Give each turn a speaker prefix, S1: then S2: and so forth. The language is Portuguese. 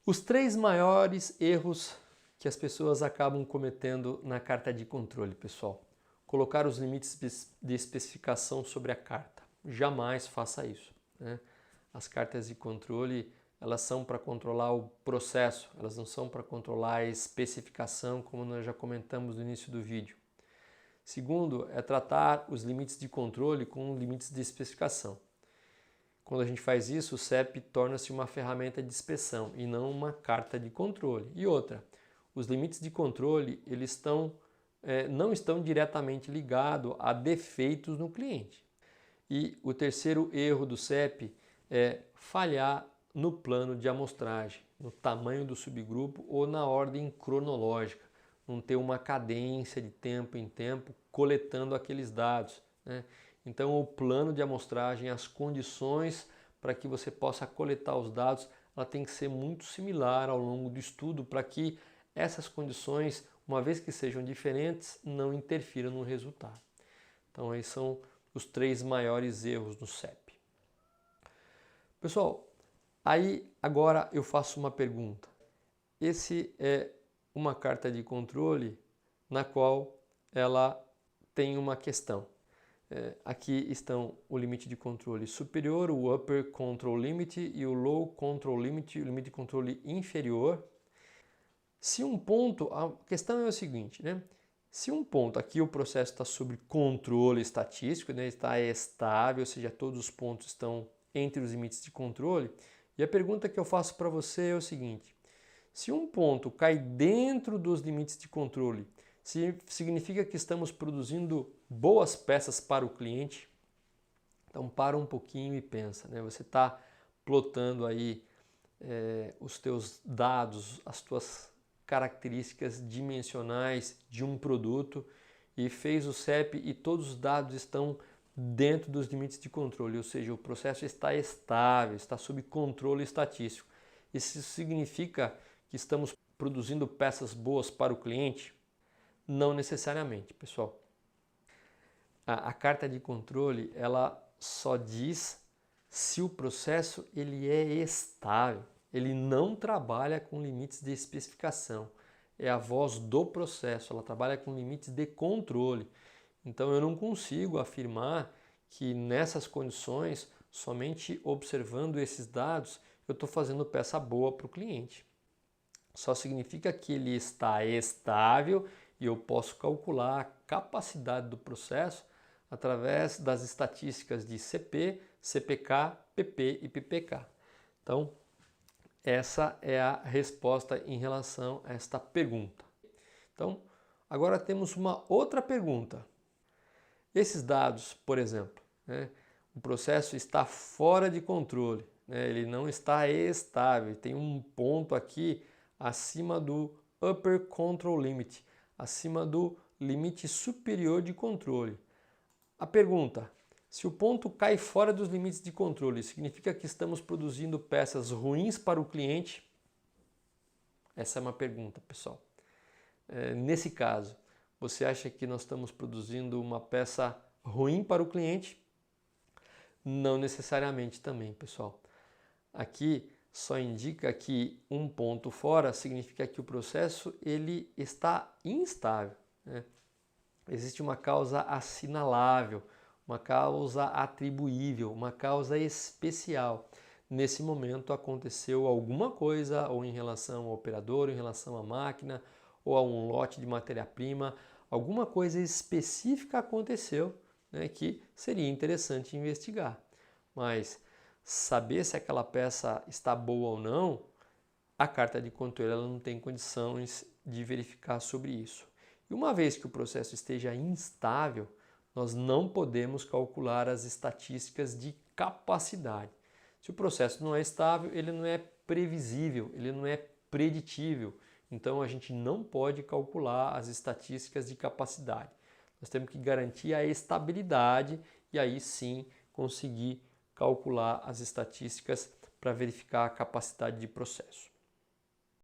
S1: Os três maiores erros que as pessoas acabam cometendo na carta de controle, pessoal. Colocar os limites de especificação sobre a carta. Jamais faça isso, né? As cartas de controle, elas são para controlar o processo, elas não são para controlar a especificação, como nós já comentamos no início do vídeo. Segundo, é tratar os limites de controle com limites de especificação. Quando a gente faz isso, o CEP torna-se uma ferramenta de inspeção e não uma carta de controle. E outra, os limites de controle eles não estão diretamente ligados a defeitos no cliente. E o terceiro erro do CEP é falhar no plano de amostragem, no tamanho do subgrupo ou na ordem cronológica, não ter uma cadência de tempo em tempo coletando aqueles dados, né? Então o plano de amostragem, as condições para que você possa coletar os dados, ela tem que ser muito similar ao longo do estudo para que essas condições, uma vez que sejam diferentes, não interfiram no resultado. Então esses são os três maiores erros no CEP. Pessoal, aí agora eu faço uma pergunta. Esse é uma carta de controle na qual ela tem uma questão. Aqui estão o limite de controle superior, o Upper Control Limit e o Low Control Limit, o limite de controle inferior. Se um ponto, a questão é o seguinte, né? Se um ponto, aqui o processo está sob controle estatístico, né? Está estável, ou seja, todos os pontos estão entre os limites de controle. E a pergunta que eu faço para você é o seguinte: se um ponto cai dentro dos limites de controle, significa que estamos produzindo boas peças para o cliente? Então para um pouquinho e pensa, né? Você está plotando aí os teus dados, as tuas características dimensionais de um produto e fez o CEP e todos os dados estão dentro dos limites de controle, ou seja, o processo está estável, está sob controle estatístico. Isso significa que estamos produzindo peças boas para o cliente? Não necessariamente, pessoal. A carta de controle, ela só diz se o processo ele é estável. Ele não trabalha com limites de especificação. É a voz do processo, ela trabalha com limites de controle. Então eu não consigo afirmar que nessas condições, somente observando esses dados, eu estou fazendo peça boa para o cliente. Só significa que ele está estável e eu posso calcular a capacidade do processo através das estatísticas de CP, CPK, PP e PPK. Então, essa é a resposta em relação a esta pergunta. Então, agora temos uma outra pergunta. Esses dados, por exemplo, né, o processo está fora de controle, né, ele não está estável, tem um ponto aqui acima do Upper Control Limit, acima do limite superior de controle. A pergunta: se o ponto cai fora dos limites de controle, significa que estamos produzindo peças ruins para o cliente? Essa é uma pergunta, pessoal. Nesse caso, você acha que nós estamos produzindo uma peça ruim para o cliente? Não necessariamente também, pessoal. Aqui só indica que um ponto fora significa que o processo ele está instável, né? Existe uma causa assinalável, uma causa atribuível, uma causa especial. Nesse momento aconteceu alguma coisa ou em relação ao operador, ou em relação à máquina, ou a um lote de matéria-prima, alguma coisa específica aconteceu, né, que seria interessante investigar. Mas saber se aquela peça está boa ou não, a carta de controle ela não tem condições de verificar sobre isso. E uma vez que o processo esteja instável, nós não podemos calcular as estatísticas de capacidade. Se o processo não é estável, ele não é previsível, ele não é preditível. Então a gente não pode calcular as estatísticas de capacidade. Nós temos que garantir a estabilidade e aí sim conseguir calcular as estatísticas para verificar a capacidade de processo.